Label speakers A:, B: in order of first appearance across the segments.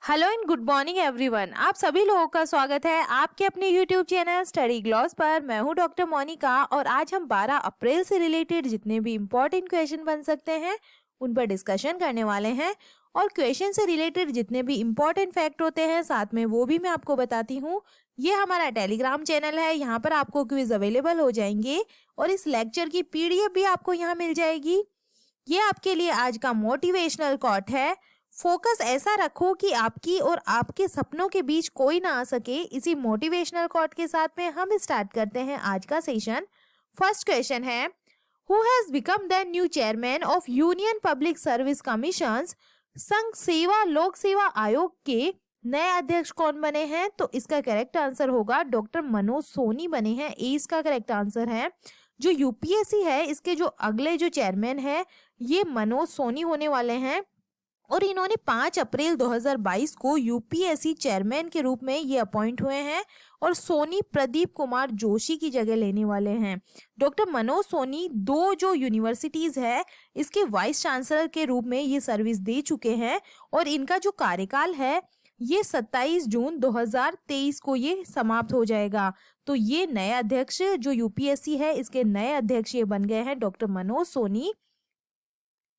A: Hello and good morning everyone. आप सभी लोगों का स्वागत है आपके अपने यूट्यूब चैनल स्टडी ग्लॉस पर। मैं हूं डॉक्टर मोनिका और आज हम 12 अप्रैल से रिलेटेड जितने भी इम्पोर्टेंट क्वेश्चन बन सकते हैं उन पर डिस्कशन करने वाले हैं। और क्वेश्चन से रिलेटेड जितने भी इम्पोर्टेंट फैक्ट होते हैं साथ में वो भी मैं आपको बताती हूँ। ये हमारा टेलीग्राम चैनल है, यहाँ पर आपको क्विज अवेलेबल हो जाएंगे और इस लेक्चर की पीडीएफ भी आपको यहाँ मिल जाएगी। ये आपके लिए आज का मोटिवेशनल कोट है। फोकस ऐसा रखो कि आपकी और आपके सपनों के बीच कोई ना आ सके। इसी मोटिवेशनल कोट के साथ में हम स्टार्ट करते हैं आज का सेशन। फर्स्ट क्वेश्चन है, who has become the new chairman of union public service commissions? संघ सेवा लोक सेवा आयोग के नए अध्यक्ष कौन बने हैं? तो इसका करेक्ट आंसर होगा डॉक्टर मनोज सोनी बने हैं। ए इसका करेक्ट आंसर है। जो यूपीएससी है इसके जो अगले जो चेयरमैन है ये मनोज सोनी होने वाले हैं और इन्होंने 5 अप्रैल 2022 को यूपीएससी चेयरमैन के रूप में ये अपॉइंट हुए हैं और सोनी प्रदीप कुमार जोशी की जगह लेने वाले हैं। डॉक्टर मनोज सोनी 2 जो यूनिवर्सिटीज है इसके वाइस चांसलर के रूप में ये सर्विस दे चुके हैं और इनका जो कार्यकाल है ये 27 जून 2023 को ये समाप्त हो जाएगा। तो ये नए अध्यक्ष जो यूपीएससी है इसके नए अध्यक्ष ये बन गए हैं डॉक्टर मनोज सोनी।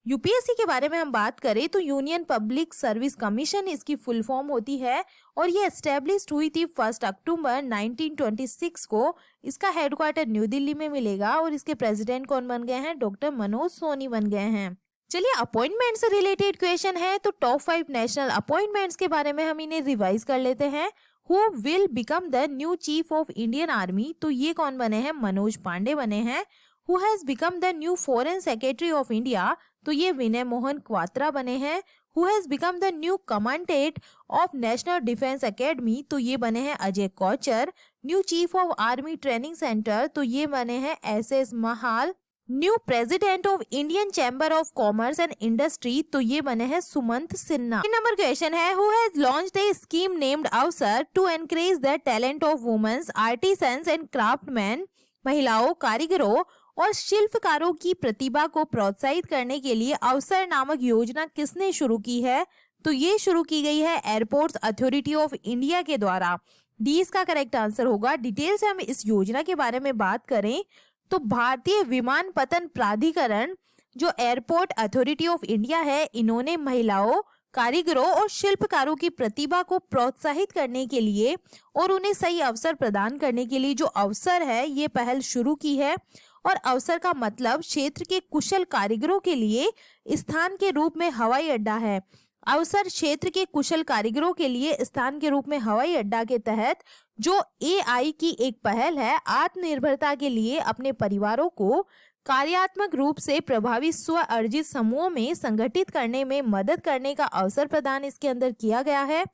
A: यूपीएससी के बारे में हम बात करें तो यूनियन पब्लिक सर्विस कमीशन इसकी फुल फॉर्म होती है और ये एस्टेब्लिश्ड हुई थी 1 अक्टूबर 1926 को। इसका हेडक्वार्टर न्यू दिल्ली में मिलेगा और इसके प्रेसिडेंट कौन बन गए हैं? डॉक्टर मनोज सोनी बन गए हैं। चलिए अपॉइंटमेंट से रिलेटेड क्वेश्चन है तो टॉप 5 नेशनल अपॉइंटमेंट्स के बारे में हम इन्हें रिवाइज कर लेते हैं। Who will become the new chief of Indian army? तो ये कौन बने हैं? मनोज पांडे बने हैं। Who has become the new foreign secretary of India? तो ये विनय मोहन क्वात्रा बने हैं। Who has become the new commandant of national defence academy? तो ये बने हैं Ajay Kochar. New chief of army training centre? तो ये बने हैं S Mahal. New president of Indian chamber of commerce and industry? तो ये बने हैं सुमंत सिन्हा। नंबर क्वेश्चन है, who has launched a scheme named Avsar to encourage the talent of womens artisans and craftman? महिलाओं, कारीगरों और शिल्पकारों की प्रतिभा को प्रोत्साहित करने के लिए अवसर नामक योजना किसने शुरू की है? तो ये शुरू की गई है एयरपोर्ट्स अथॉरिटी ऑफ इंडिया के द्वारा। डी इसका करेक्ट आंसर होगा। डिटेल से हम इस योजना के बारे में बात करें तो भारतीय विमानपत्तन प्राधिकरण जो एयरपोर्ट अथॉरिटी ऑफ इंडिया है इन्होंने महिलाओं, कारीगरों और शिल्पकारों की प्रतिभा को प्रोत्साहित करने के लिए और उन्हें सही अवसर प्रदान करने के लिए जो अवसर है ये पहल शुरू की है। और अवसर का मतलब क्षेत्र के कुशल कारीगरों के लिए स्थान के रूप में हवाई अड्डा है। अवसर क्षेत्र के कुशल कारीगरों के लिए स्थान के रूप में हवाई अड्डा के तहत जो एआई की एक पहल है आत्मनिर्भरता के लिए अपने परिवारों को कार्यात्मक रूप से प्रभावी स्व अर्जित समूहों में संगठित करने में मदद करने का अवसर प्रदान इसके अंदर किया गया है।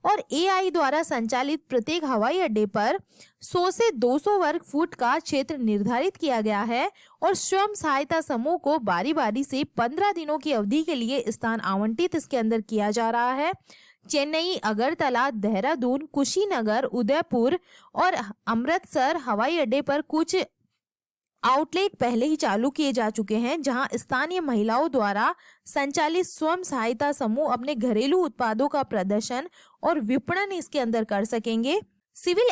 A: और एआई द्वारा संचालित प्रत्येक हवाई अड्डे पर 100 से 200 वर्ग फुट का क्षेत्र निर्धारित किया गया है और स्वयं सहायता समूह को बारी बारी से 15 दिनों की अवधि के लिए स्थान आवंटित इसके अंदर किया जा रहा है। चेन्नई, अगरतला, देहरादून, कुशीनगर, उदयपुर और अमृतसर हवाई अड्डे पर कुछ आउटलेट पहले ही चालू किए जा चुके हैं जहां स्थानीय महिलाओं द्वारा संचालित स्वयं सहायता समूह अपने घरेलू उत्पादों का प्रदर्शन और विपणन इसके अंदर कर सकेंगे। सिविल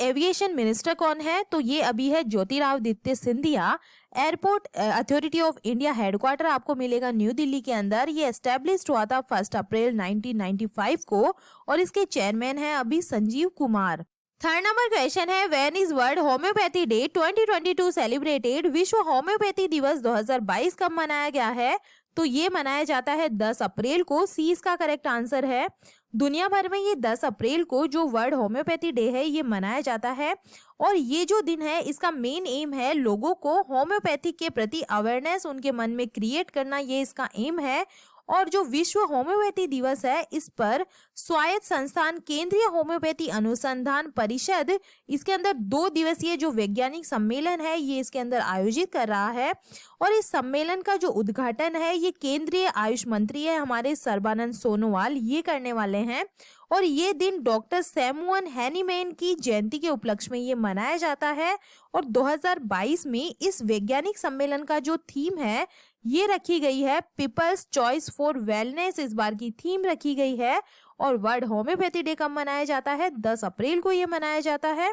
A: एविएशन मिनिस्टर कौन है? तो ये अभी है Jyotiraditya Scindia. Airport authority of India headquarter आपको मिलेगा न्यू दिल्ली के अंदर। ये एस्टेब्लिश्ड हुआ था 1 अप्रैल 1995 को और इसके चेयरमैन है अभी Sanjeev Kumar. Third number question है, when is world homeopathy day 2022 celebrated? विश्व होम्योपैथी दिवस 2022 कब मनाया गया है? तो ये मनाया जाता है 10 अप्रैल को। सी इसका करेक्ट आंसर है। दुनिया भर में ये 10 अप्रैल को जो वर्ल्ड होम्योपैथी डे है ये मनाया जाता है और ये जो दिन है इसका मेन एम है लोगों को होम्योपैथी के प्रति अवेयरनेस उनके मन में क्रिएट करना, ये इसका एम है। और जो विश्व होम्योपैथी दिवस है इस पर स्वायत्त संस्थान केंद्रीय होम्योपैथी अनुसंधान परिषद इसके अंदर 2 दिवसीय जो वैज्ञानिक सम्मेलन है ये इसके अंदर आयोजित कर रहा है। और इस सम्मेलन का जो उद्घाटन है ये केंद्रीय आयुष मंत्री है हमारे सर्बानंद सोनोवाल ये करने वाले हैं। और ये दिन डॉक्टर सैमुअल हैनीमैन की जयंती के उपलक्ष्य में ये मनाया जाता है। और 2022 में इस वैज्ञानिक सम्मेलन का जो थीम है ये रखी गई है पीपल्स चॉइस फॉर वेलनेस, इस बार की थीम रखी गई है। और वर्ल्ड होम्योपैथी डे कब मनाया जाता है? 10 अप्रैल को ये मनाया जाता है।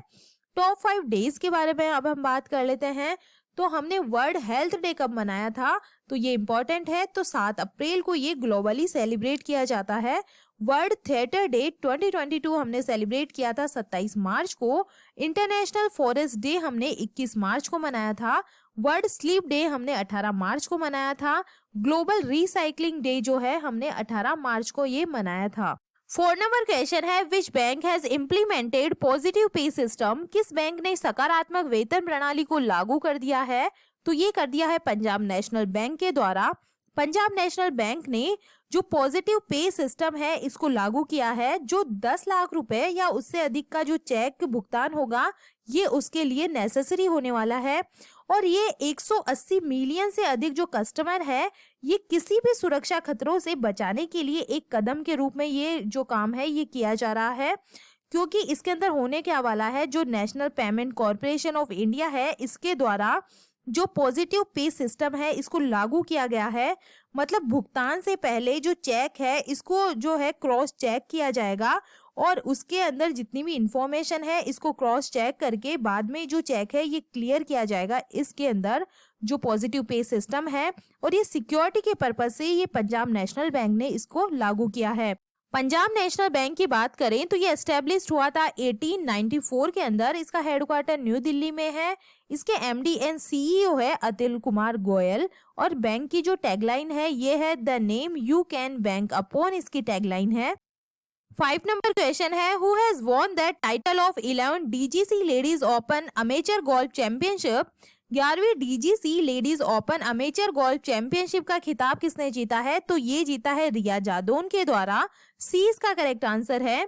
A: टॉप 5 डेज के बारे में अब हम बात कर लेते हैं। तो हमने वर्ल्ड हेल्थ डे कब मनाया था? तो ये इम्पोर्टेंट है, तो 7 अप्रैल को ये ग्लोबली सेलिब्रेट किया जाता है। वर्ल्ड थिएटर डे 2022 हमने सेलिब्रेट किया था 27 मार्च को। इंटरनेशनल फॉरेस्ट डे हमने 21 मार्च को मनाया था। वर्ल्ड स्लीप डे हमने 18 मार्च को मनाया था। ग्लोबल रिसाइकलिंग डे जो है हमने 18 मार्च को ये मनाया था। 4 नंबर क्वेश्चन है, which bank has implemented positive pay system? किस बैंक ने सकारात्मक वेतन प्रणाली को लागू कर दिया है? तो ये कर दिया है पंजाब नेशनल बैंक के द्वारा। पंजाब नेशनल बैंक ने जो पॉजिटिव पे सिस्टम है इसको लागू किया है। जो 10 लाख रुपए या उससे अधिक का जो चेक भुगतान होगा ये उसके लिए नेसेसरी होने वाला है। और ये 180 मिलियन से अधिक जो कस्टमर है ये किसी भी सुरक्षा खतरों से बचाने के लिए एक कदम के रूप में ये जो काम है ये किया जा रहा है। क्योंकि इसके अंदर होने क्या वाला है, जो national payment corporation of India है इसके द्वारा जो पॉजिटिव पे सिस्टम है इसको लागू किया गया है। मतलब भुगतान से पहले जो चेक है इसको जो है क्रॉस चेक किया जाएगा और उसके अंदर जितनी भी इंफॉर्मेशन है इसको क्रॉस चेक करके बाद में जो चेक है ये क्लियर किया जाएगा इसके अंदर जो पॉजिटिव पे सिस्टम है। और ये सिक्योरिटी के पर्पज से ये पंजाब नेशनल बैंक ने इसको लागू किया है। पंजाब नेशनल बैंक की बात करें तो ये एस्टेब्लिश हुआ था 1894 के अंदर। इसका हेडक्वार्टर न्यू दिल्ली में है। इसके एमडी एंड सीईओ है अतुल कुमार गोयल। और बैंक की जो टैगलाइन है ये है the name you can bank upon, इसकी टैगलाइन है। 5 नंबर क्वेश्चन है, who has won the title of 11 DGC ladies open amateur golf championship? 11वीं DGC ladies open amateur golf championship का खिताब किसने जीता है? तो ये जीता है रिया जादौन के द्वारा। सी इसका करेक्ट आंसर है।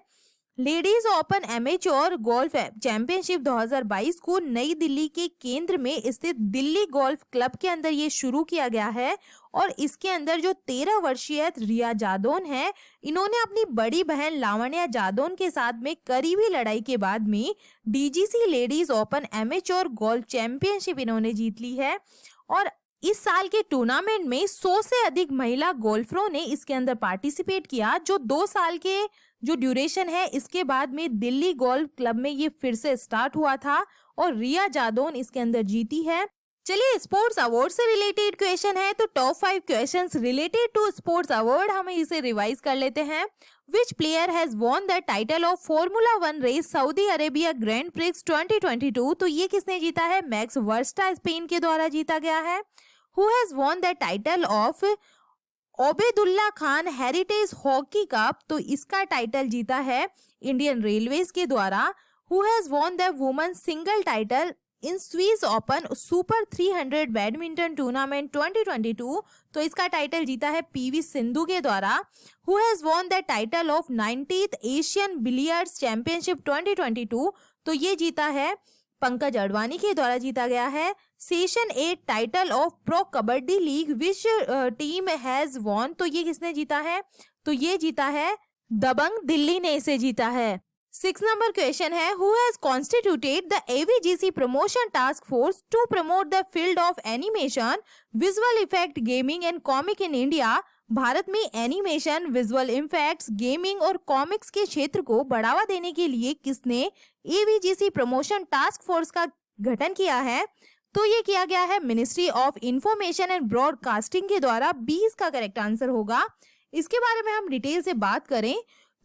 A: Ladies open amateur golf championship 2022 को नई दिल्ली के केंद्र में स्थित दिल्ली गोल्फ क्लब के अंदर ये शुरू किया गया है। और इसके अंदर जो 13 वर्षीय रिया जादौन है इन्होंने अपनी बड़ी बहन लावण्या जादौन के साथ में करीबी लड़ाई के बाद में DGC ladies open amateur golf championship इन्होंने जीत ली है। और इस साल के टूर्नामेंट में 100 से अधिक महिला गोल्फरों ने इसके अंदर पार्टिसिपेट किया। जो 2 साल के जो ड्यूरेशन है इसके बाद में दिल्ली गोल्फ क्लब में ये फिर से स्टार्ट हुआ था और रिया जादौन इसके अंदर जीती है। चलिए स्पोर्ट्स अवार्ड से रिलेटेड क्वेश्चन है, तो top 5 questions related to sports award हम इसे रिवाइज कर लेते हैं। Which player has won the title of Formula 1 race Saudi Arabia Grand Prix 2022? तो ये किसने जीता है? मैक्स वर्स्टा स्पेन के द्वारा जीता गया है। Who has won the title of Obaidullah Khan heritage hockey cup? तो इसका टाइटल जीता है इंडियन रेलवेज के द्वारा। Who has won the women single title in Swiss open super 300 badminton tournament 2022? तो इसका टाइटल जीता है पीवी सिंधु के द्वारा। Who has won the title of 90th Asian billiards championship 2022? तो ये जीता है पंकज अडवाणी के द्वारा जीता गया है। Session 8 title of pro kabaddi league which team has won? तो ये किसने जीता है? तो ये जीता है दबंग दिल्ली ने इसे जीता है। 6 नंबर क्वेश्चन है, who has constituted the AVGC promotion task force to promote the field of animation visual effect gaming and comic in India? Bharat में एनिमेशन, विजुअल इफेक्ट्स, गेमिंग और कॉमिक्स के क्षेत्र को बढ़ावा देने के लिए किसने एवीजीसी प्रमोशन टास्क फोर्स का गठन किया है? तो ये किया गया है ministry of information and broadcasting के द्वारा। 20 का करेक्ट आंसर होगा। इसके बारे में हम डिटेल से बात करें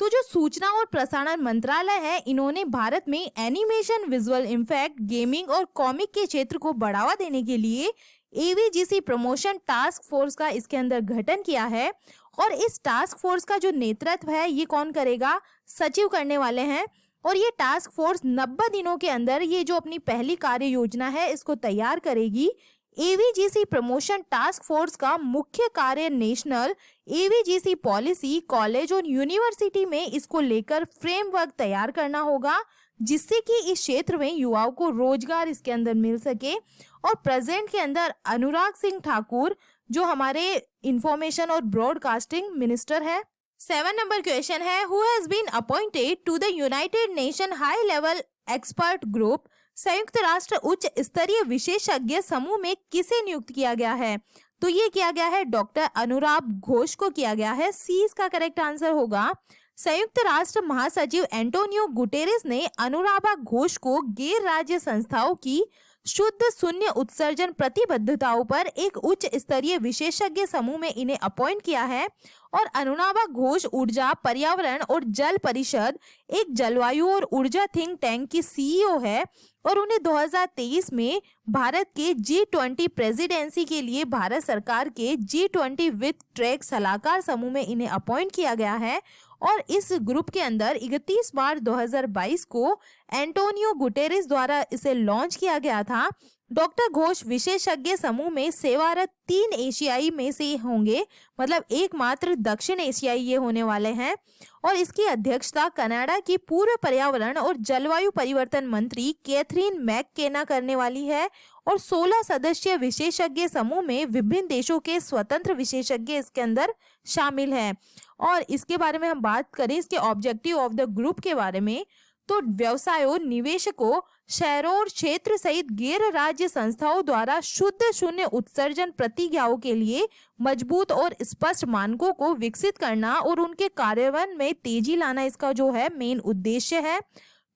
A: तो जो सूचना और प्रसारण मंत्रालय है इन्होंने भारत में एनिमेशन, विजुअल इफेक्ट, गेमिंग और कॉमिक के क्षेत्र को बढ़ावा देने के लिए एवीजीसी प्रमोशन टास्क फोर्स का इसके अंदर गठन किया है। और इस टास्क फोर्स का जो नेतृत्व है ये कौन करेगा? सचिव करने वाले हैं। और ये टास्क फोर्स 90 दिनों के अंदर ये जो अपनी पहली कार्य योजना है इसको तैयार करेगी। एवीजीसी प्रमोशन टास्क फोर्स का मुख्य कार्य नेशनल एवीजीसी पॉलिसी, कॉलेज और यूनिवर्सिटी में इसको लेकर फ्रेमवर्क तैयार करना होगा जिससे कि इस क्षेत्र में युवाओं को रोजगार इसके अंदर मिल सके। और प्रेजेंट के अंदर अनुराग सिंह ठाकुर जो हमारे इंफॉर्मेशन और ब्रॉडकास्टिंग मिनिस्टर है। 7 नंबर क्वेश्चन है, who has been appointed to the United Nation high level expert group? संयुक्त राष्ट्र उच्च स्तरीय विशेषज्ञ समूह में किसे नियुक्त किया गया है? तो ये किया गया है डॉक्टर अनुराग घोष को किया गया है। सी इसका करेक्ट आंसर होगा। संयुक्त राष्ट्र महासचिव एंटोनियो गुटेरेस ने अनुराग घोष को गैर राज्य संस्थाओं की शुद्ध शून्य उत्सर्जन प्रतिबद्धताओं पर एक उच्च स्तरीय विशेषज्ञ समूह में इन्हें अपॉइंट किया है। और अनुराग घोष ऊर्जा, पर्यावरण और जल परिषद, एक जलवायु और ऊर्जा थिंक टैंक की सीईओ है। और उन्हें 2023 में भारत के G20 प्रेसिडेंसी के लिए भारत सरकार के G20 वित्त ट्रैक सलाहकार समूह में इन्हें अपॉइंट किया गया है। और इस ग्रुप के अंदर 31 मार्च 2022 को एंटोनियो गुटेरेस द्वारा इसे लॉन्च किया गया था। डॉक्टर घोष विशेषज्ञ समूह में सेवारत 3 एशियाई में से होंगे, मतलब एकमात्र दक्षिण एशियाई ये होने वाले हैं। और इसकी अध्यक्षता कनाडा की पूर्व पर्यावरण और जलवायु परिवर्तन मंत्री कैथरीन मैककेना करने वाली है। और 16 सदस्यीय विशेषज्ञ समूह में विभिन्न देशों के स्वतंत्र विशेषज्ञ इसके अंदर शामिल हैं। और इसके बारे में हम बात करें, इसके ऑब्जेक्टिव ऑफ द ग्रुप के बारे में, तो व्यवसायों, निवेशकों, शहरों और क्षेत्र सहित गैर राज्य संस्थाओं द्वारा शुद्ध शून्य उत्सर्जन प्रतिज्ञाओं के लिए मजबूत और स्पष्ट मानकों को विकसित करना और उनके कार्यान्वयन में तेजी लाना इसका जो है मेन उद्देश्य है।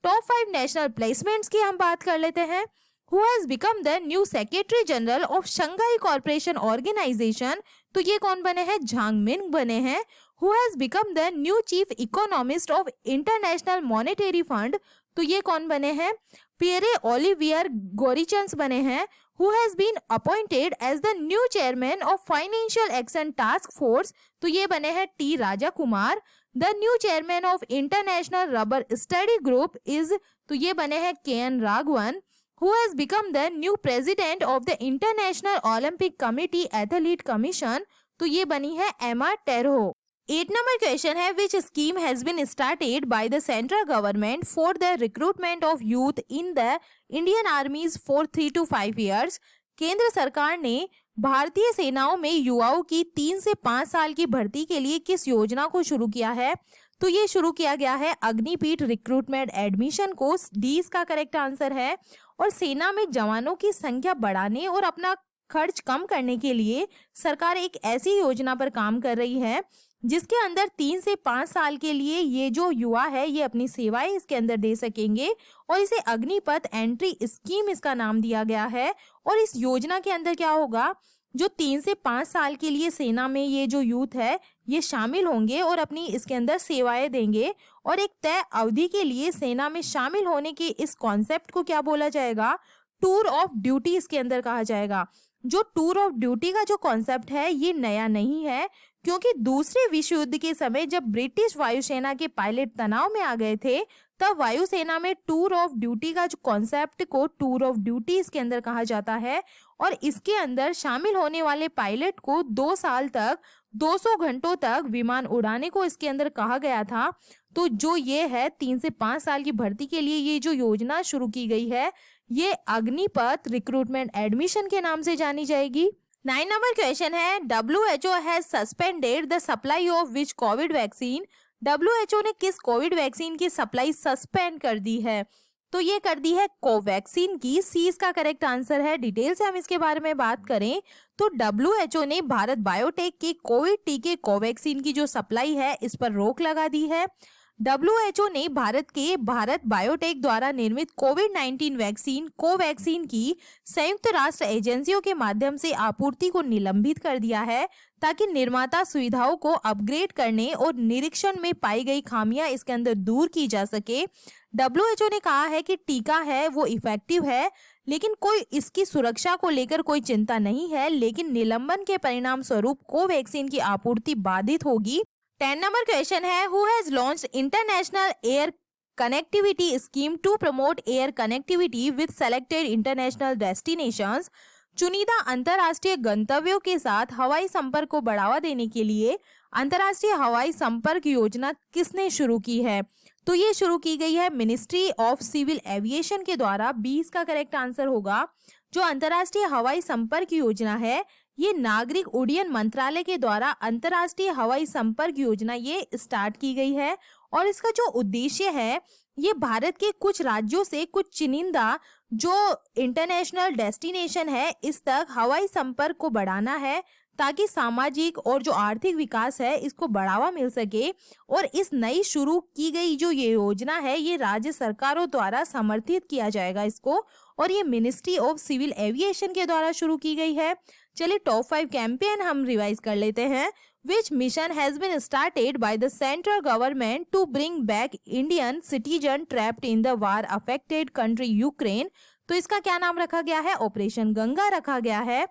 A: टॉप 5 नेशनल प्लेसमेंट्स की हम बात कर लेते हैं। Who has become the new Secretary General of Shanghai Cooperation Organization? तो ये कौन बने हैं? झांग मिंग बने हैं। Who has become the new Chief Economist of International Monetary Fund? तो ये कौन बने हैं? पियरे ओलिवियर गोरिचंस बने हैं। Who has been appointed as the new Chairman of Financial Action Task Force? तो ये बने हैं T Raja Kumar. The new Chairman of International Rubber Study Group is, तो ये बने हैं K N Raghavan. Who has become the new president of the International Olympic Committee Athlete Commission? तो ये बनी है एमा टेरो। 8 नंबर क्वेश्चन है, which scheme has been started by the central government for the recruitment of youth in the Indian armies for 3 to 5 years? केंद्र सरकार ने भारतीय सेनाओं में युवाओं की 3 से 5 साल की भर्ती के लिए किस योजना को शुरू किया है? तो ये शुरू किया गया है अग्निपीठ रिक्रूटमेंट एडमिशन कोर्स। डी इसका करेक्ट आंसर है। और सेना में जवानों की संख्या बढ़ाने और अपना खर्च कम करने के लिए सरकार एक ऐसी योजना पर काम कर रही है जिसके अंदर 3 से 5 साल के लिए ये जो युवा है ये अपनी सेवाएं इसके अंदर दे सकेंगे। और इसे अग्निपथ एंट्री स्कीम इसका नाम दिया गया है। और इस योजना के अंदर क्या होगा, जो 3 से 5 साल के लिए सेना में ये जो यूथ है ये शामिल होंगे और अपनी इसके अंदर सेवाएं देंगे। और एक तय अवधि के लिए सेना में शामिल होने के इस कॉन्सेप्ट को क्या बोला जाएगा? टूर ऑफ ड्यूटी इसके अंदर कहा जाएगा। जो टूर ऑफ ड्यूटी का जो कॉन्सेप्ट है ये नया नहीं है, क्योंकि दूसरे विश्व युद्ध के समय जब ब्रिटिश वायुसेना के पायलट तनाव में आ गए थे तब वायुसेना में टूर ऑफ ड्यूटी का जो कॉन्सेप्ट को टूर ऑफ ड्यूटी इसके अंदर कहा जाता है। और इसके अंदर शामिल होने वाले पायलट को 2 साल तक 200 घंटों तक विमान उड़ाने को इसके अंदर कहा गया था। तो जो ये है 3 से 5 साल की भर्ती के लिए ये जो योजना शुरू की गई है ये अग्निपथ रिक्रूटमेंट एडमिशन के नाम से जानी जाएगी। 9 नंबर क्वेश्चन है, WHO has suspended the supply of which Covid vaccine? WHO ने किस कोविड वैक्सीन की सप्लाई सस्पेंड कर दी है? तो ये कर दी है कोवैक्सीन की। सी इसका करेक्ट आंसर है। डिटेल से हम इसके बारे में बात करें तो WHO ने भारत बायोटेक के कोविड टीके कोवैक्सीन की जो सप्लाई है इस पर रोक लगा दी है। WHO ने भारत बायोटेक द्वारा निर्मित कोविड-19 वैक्सीन कोवैक्सीन की संयुक्त राष्ट्र एजेंसियों के माध्यम से आपूर्ति को निलंबित कर दिया है ताकि निर्माता सुविधाओं को अपग्रेड करने और निरीक्षण में पाई गई खामियां इसके अंदर दूर की जा सके। WHO ने कहा है कि टीका है वो इफेक्टिव है, लेकिन कोई इसकी सुरक्षा को लेकर कोई चिंता नहीं है, लेकिन निलंबन के परिणाम स्वरूप कोवैक्सीन की आपूर्ति बाधित होगी। 10 नंबर क्वेश्चन है, who has launched international air connectivity scheme to promote air connectivity with selected international destinations? चुनिंदा अंतर्राष्ट्रीय गंतव्यों के साथ हवाई संपर्क को बढ़ावा देने के लिए अंतर्राष्ट्रीय हवाई संपर्क योजना किसने शुरू की है? तो ये शुरू की गई है मिनिस्ट्री ऑफ सिविल एविएशन के द्वारा। 20 का करेक्ट आंसर होगा। जो अंतर्राष्ट्रीय हवाई संपर्क योजना है ये नागरिक उड्डयन मंत्रालय के द्वारा अंतर्राष्ट्रीय हवाई संपर्क योजना ये स्टार्ट की गई है। और इसका जो उद्देश्य है ये भारत के कुछ राज्यों से कुछ चुनिंदा जो इंटरनेशनल डेस्टिनेशन है इस तक हवाई संपर्क को बढ़ाना है ताकि सामाजिक और जो आर्थिक विकास है इसको बढ़ावा मिल सके। और इस नई शुरू की गई जो ये योजना है ये राज्य सरकारों द्वारा समर्थित किया जाएगा इसको, और ये मिनिस्ट्री ऑफ सिविल एविएशन के द्वारा शुरू की गई है। चलिए टॉप 5 कैंपेन हम रिवाइज कर लेते हैं। Which mission has been started by the central government to bring back Indian citizen trapped in the war affected country Ukraine? तो इसका क्या नाम रखा गया है? ऑपरेशन गंगा रखा गया है।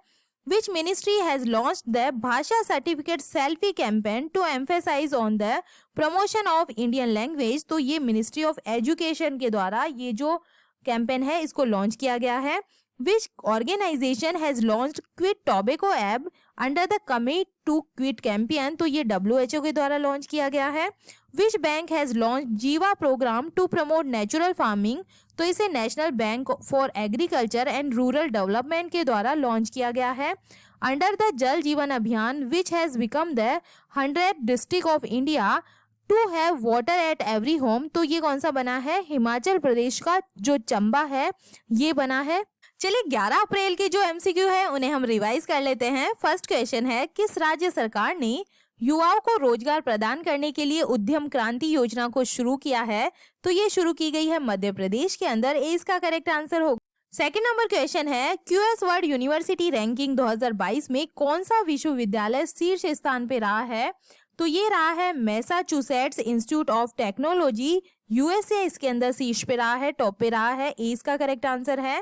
A: Which ministry has launched the भाषा certificate selfie campaign to emphasize on the promotion of Indian language? तो ये मिनिस्ट्री ऑफ एजुकेशन के द्वारा ये जो कैंपेन है इसको लॉन्च किया गया है। Which organization has launched Quit Tobacco app under the Commit to Quit campaign? तो ये WHO के द्वारा लॉन्च किया गया है। Which bank has launched Jiva programme to promote natural farming? तो इसे national bank for agriculture and rural development के द्वारा लॉन्च किया गया है। Under the Jal Jeevan Abhiyan which has become the 100th district of India to have water at every home? तो ये कौन सा बना है? हिमाचल प्रदेश का जो चंबा है ये बना है। चलिए 11 अप्रैल के जो एमसीक्यू है उन्हें हम रिवाइज कर लेते हैं। फर्स्ट क्वेश्चन है, किस राज्य सरकार ने युवाओं को रोजगार प्रदान करने के लिए उद्यम क्रांति योजना को शुरू किया है? तो ये शुरू की गई है मध्य प्रदेश के अंदर। ए इसका करेक्ट आंसर होगा। सेकंड नंबर क्वेश्चन है, क्यूएस वर्ल्ड यूनिवर्सिटी रैंकिंग 2022 में कौन सा विश्वविद्यालय शीर्ष स्थान पे रहा है? तो ये रहा है Massachusetts institute of technology USA, इसके अंदर शीर्ष पे रहा है, टॉप पे रहा है। ए इसका करेक्ट आंसर है।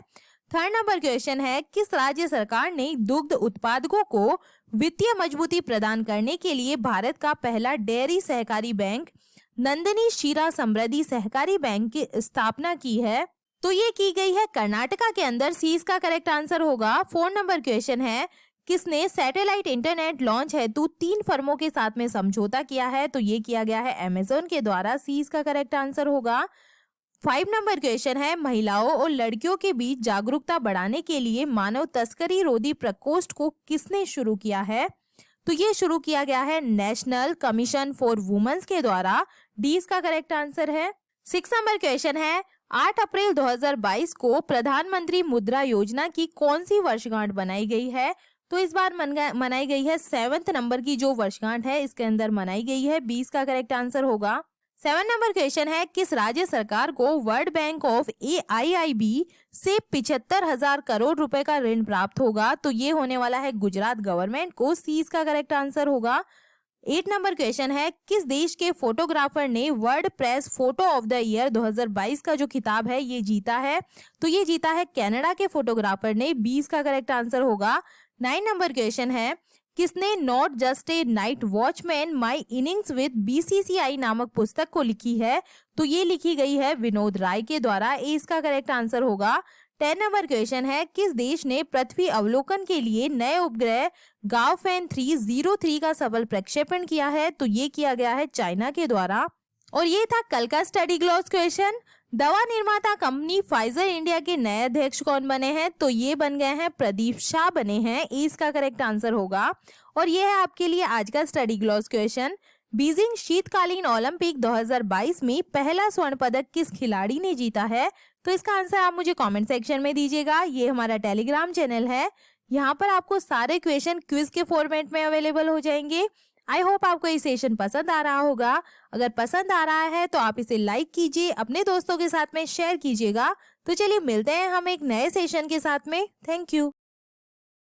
A: थर्ड नंबर क्वेश्चन है, किस राज्य सरकार ने दुग्ध उत्पादकों को वित्तीय मजबूती प्रदान करने के लिए भारत का पहला डेयरी सहकारी बैंक नंदिनी क्षीरा समृद्धि सहकारी बैंक की स्थापना की है? तो ये की गई है कर्नाटका के अंदर। सी इसका करेक्ट आंसर होगा। फोर्थ नंबर क्वेश्चन है, किसने सैटेलाइट इंटरनेट लॉन्च हेतु 3 फर्मों के साथ में समझौता किया है? तो ये किया गया है अमेज़न के द्वारा। सी इसका करेक्ट आंसर होगा। 5 नंबर क्वेश्चन है, महिलाओं और लड़कियों के बीच जागरूकता बढ़ाने के लिए मानव तस्करी रोधी प्रकोष्ठ को किसने शुरू किया है? तो ये शुरू किया गया है नेशनल कमीशन फॉर वुमेन्स के द्वारा। डी इसका करेक्ट आंसर है। 6 नंबर क्वेश्चन है, 8 अप्रैल 2022 को प्रधानमंत्री मुद्रा योजना की कौन सी वर्षगांठ बनाई गई है? तो इस बार मनाई गई है 7वें नंबर की जो वर्षगांठ है इसके अंदर मनाई गई है। 20 का करेक्ट आंसर होगा। 7 नंबर क्वेश्चन है, किस राज्य सरकार को वर्ल्ड बैंक ऑफ AIIB से 75,000 करोड़ रुपए का ऋण प्राप्त होगा? तो ये होने वाला है गुजरात गवर्नमेंट को। सी इसका करेक्ट आंसर होगा। 8 नंबर क्वेश्चन है, किस देश के फोटोग्राफर ने world press photo of the year 2022 का जो खिताब है ये जीता है? तो ये जीता है कनाडा के फोटोग्राफर ने। 20 का करेक्ट आंसर होगा। 9 नंबर क्वेश्चन है, किसने not just a night watchman my innings with BCCI नामक पुस्तक को लिखी है? तो ये लिखी गई है विनोद राय के द्वारा। ए इसका करेक्ट आंसर होगा। 10 नंबर क्वेश्चन है, किस देश ने पृथ्वी अवलोकन के लिए नए उपग्रह गाओफेन 303 का सफल प्रक्षेपण किया है? तो ये किया गया है चाइना के द्वारा। और ये था कल का स्टडी ग्लॉस क्वेश्चन। दवा निर्माता कंपनी फाइजर इंडिया के नए अध्यक्ष कौन बने हैं? तो ये बन गए हैं प्रदीप शाह बने हैं। इसका करेक्ट आंसर होगा। और ये है आपके लिए आज का स्टडी ग्लॉस क्वेश्चन। बीजिंग शीतकालीन ओलंपिक 2022 में पहला स्वर्ण पदक किस खिलाड़ी ने जीता है? तो इसका आंसर आप मुझे कमेंट सेक्शन में दीजिएगा। ये हमारा टेलीग्राम चैनल है, यहाँ पर आपको सारे क्वेश्चन क्विज के फॉर्मेट में अवेलेबल हो जाएंगे। आई होप आपको ये सेशन पसंद आ रहा होगा। अगर पसंद आ रहा है तो आप इसे लाइक कीजिए, अपने दोस्तों के साथ में शेयर कीजिएगा। तो चलिए मिलते हैं हम एक नए सेशन के साथ में। Thank you.